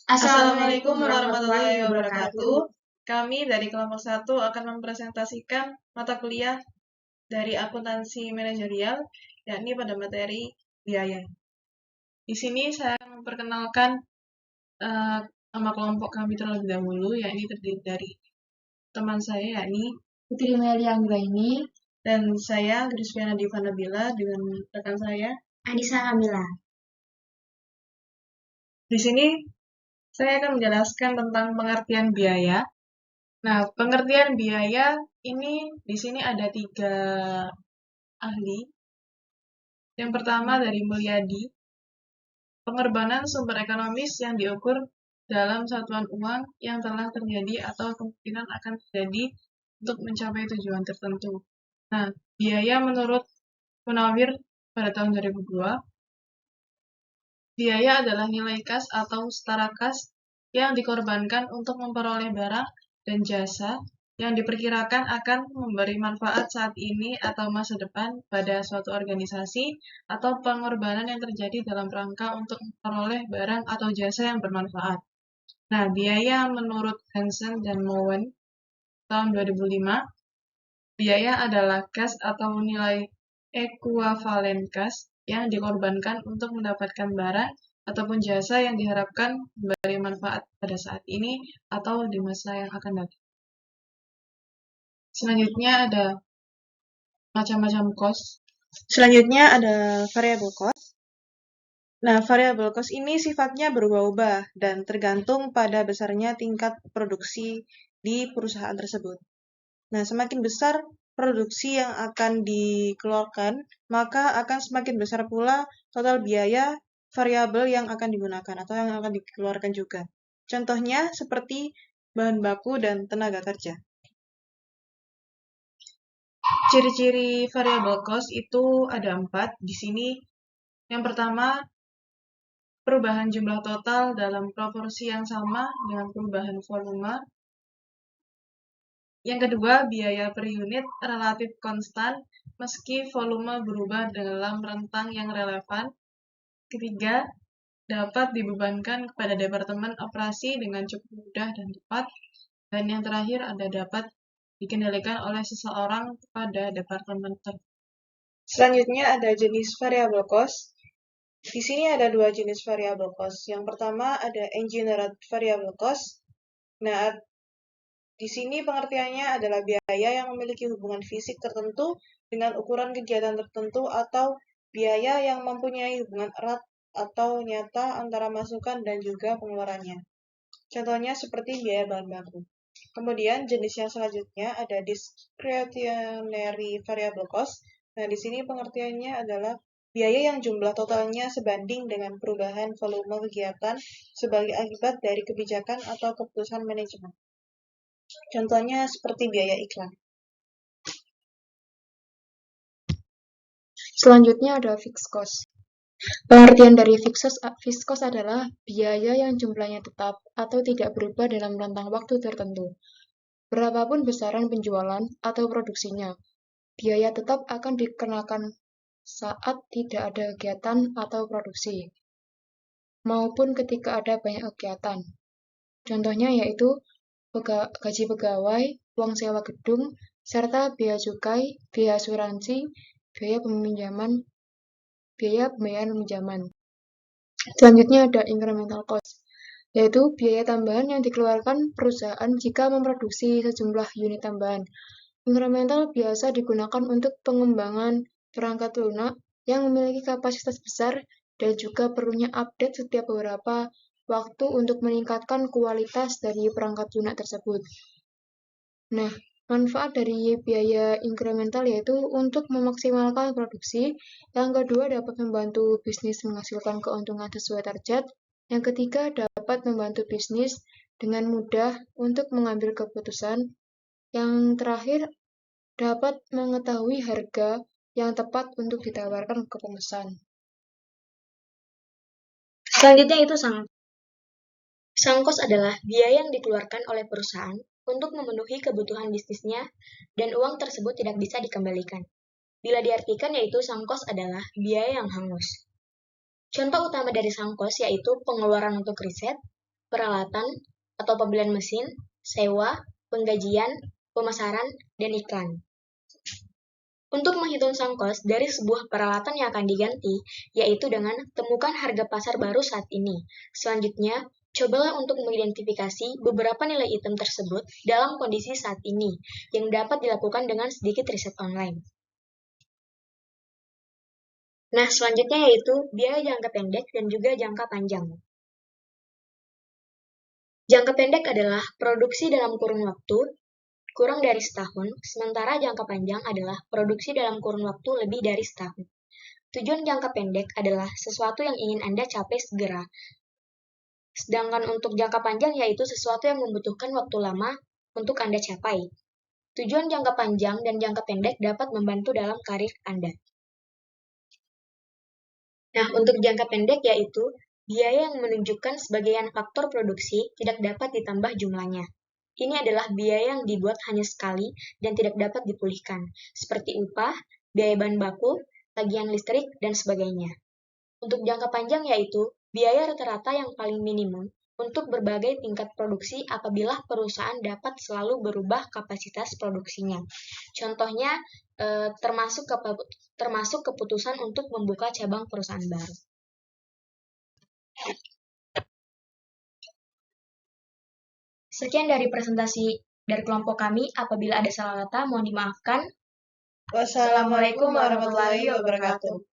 Assalamualaikum warahmatullahi wabarakatuh. Kami dari kelompok 1 akan mempresentasikan mata kuliah dari akuntansi manajerial, yakni pada materi biaya. Di sini saya memperkenalkan nama kelompok kami terlebih dahulu, yakni terdiri dari teman saya, yakni Putri Melia Anggraini, dan saya Grispiana Diva Nabila dengan rekan saya Anissa Kamila. Di sini saya akan menjelaskan tentang pengertian biaya. Nah, pengertian biaya ini di sini ada 3 ahli. Yang pertama dari Mulyadi, pengorbanan sumber ekonomis yang diukur dalam satuan uang yang telah terjadi atau kemungkinan akan terjadi untuk mencapai tujuan tertentu. Nah, biaya menurut Munawir pada tahun 2002, biaya adalah nilai kas atau setara kas yang dikorbankan untuk memperoleh barang dan jasa yang diperkirakan akan memberi manfaat saat ini atau masa depan pada suatu organisasi atau pengorbanan yang terjadi dalam rangka untuk memperoleh barang atau jasa yang bermanfaat. Nah, biaya menurut Hansen dan Mowen tahun 2005, biaya adalah kas atau nilai ekuivalen kas yang dikorbankan untuk mendapatkan barang ataupun jasa yang diharapkan memberi manfaat pada saat ini atau di masa yang akan datang. Selanjutnya ada macam-macam cost. Selanjutnya ada variable cost. Nah, variable cost ini sifatnya berubah-ubah dan tergantung pada besarnya tingkat produksi di perusahaan tersebut. Nah, semakin besar produksi yang akan dikeluarkan, maka akan semakin besar pula total biaya variabel yang akan digunakan atau yang akan dikeluarkan juga. Contohnya seperti bahan baku dan tenaga kerja. Ciri-ciri variable cost itu ada 4 di sini. Yang pertama, perubahan jumlah total dalam proporsi yang sama dengan perubahan volume. Yang kedua, biaya per unit relatif konstan meski volume berubah dalam rentang yang relevan. Ketiga, dapat dibebankan kepada departemen operasi dengan cukup mudah dan tepat. Dan yang terakhir ada dapat dikendalikan oleh seseorang pada departemen tertentu. Selanjutnya ada jenis variable cost. Di sini ada 2 jenis variable cost. Yang pertama ada engineered variable cost. Nah, di sini pengertiannya adalah biaya yang memiliki hubungan fisik tertentu dengan ukuran kegiatan tertentu atau biaya yang mempunyai hubungan erat atau nyata antara masukan dan juga pengeluarannya. Contohnya seperti biaya bahan baku. Kemudian jenis yang selanjutnya ada discretionary variable cost. Nah, di sini pengertiannya adalah biaya yang jumlah totalnya sebanding dengan perubahan volume kegiatan sebagai akibat dari kebijakan atau keputusan manajemen. Contohnya seperti biaya iklan. Selanjutnya ada fixed cost. Pengertian dari fixed cost adalah biaya yang jumlahnya tetap atau tidak berubah dalam rentang waktu tertentu. Berapapun besaran penjualan atau produksinya, biaya tetap akan dikenakan saat tidak ada kegiatan atau produksi, maupun ketika ada banyak kegiatan. Contohnya yaitu gaji pegawai, uang sewa gedung, serta biaya cukai, biaya asuransi, biaya pembayaran pinjaman. Selanjutnya ada incremental cost, yaitu biaya tambahan yang dikeluarkan perusahaan jika memproduksi sejumlah unit tambahan. Incremental biasa digunakan untuk pengembangan perangkat lunak yang memiliki kapasitas besar dan juga perlunya update setiap beberapa waktu untuk meningkatkan kualitas dari perangkat lunak tersebut. Nah, manfaat dari biaya incremental yaitu untuk memaksimalkan produksi. Yang kedua, dapat membantu bisnis menghasilkan keuntungan sesuai target. Yang ketiga, dapat membantu bisnis dengan mudah untuk mengambil keputusan. Yang terakhir, dapat mengetahui harga yang tepat untuk ditawarkan ke pemesan. Selanjutnya itu sunk cost adalah biaya yang dikeluarkan oleh perusahaan untuk memenuhi kebutuhan bisnisnya dan uang tersebut tidak bisa dikembalikan. Bila diartikan yaitu sunk cost adalah biaya yang hangus. Contoh utama dari sunk cost yaitu pengeluaran untuk riset, peralatan atau pembelian mesin, sewa, penggajian, pemasaran, dan iklan. Untuk menghitung sangkos dari sebuah peralatan yang akan diganti, yaitu dengan temukan harga pasar baru saat ini. Selanjutnya, cobalah untuk mengidentifikasi beberapa nilai item tersebut dalam kondisi saat ini, yang dapat dilakukan dengan sedikit riset online. Nah, selanjutnya yaitu biaya jangka pendek dan juga jangka panjang. Jangka pendek adalah produksi dalam kurun waktu kurang dari setahun, sementara jangka panjang adalah produksi dalam kurun waktu lebih dari setahun. Tujuan jangka pendek adalah sesuatu yang ingin Anda capai segera. Sedangkan untuk jangka panjang yaitu sesuatu yang membutuhkan waktu lama untuk Anda capai. Tujuan jangka panjang dan jangka pendek dapat membantu dalam karir Anda. Nah, untuk jangka pendek yaitu biaya yang menunjukkan sebagian faktor produksi tidak dapat ditambah jumlahnya. Ini adalah biaya yang dibuat hanya sekali dan tidak dapat dipulihkan, seperti upah, biaya bahan baku, tagihan listrik, dan sebagainya. Untuk jangka panjang yaitu biaya rata-rata yang paling minimum untuk berbagai tingkat produksi apabila perusahaan dapat selalu berubah kapasitas produksinya. Contohnya, termasuk keputusan untuk membuka cabang perusahaan baru. Sekian dari presentasi dari kelompok kami. Apabila ada salah kata, mohon dimaafkan. Wassalamualaikum warahmatullahi wabarakatuh.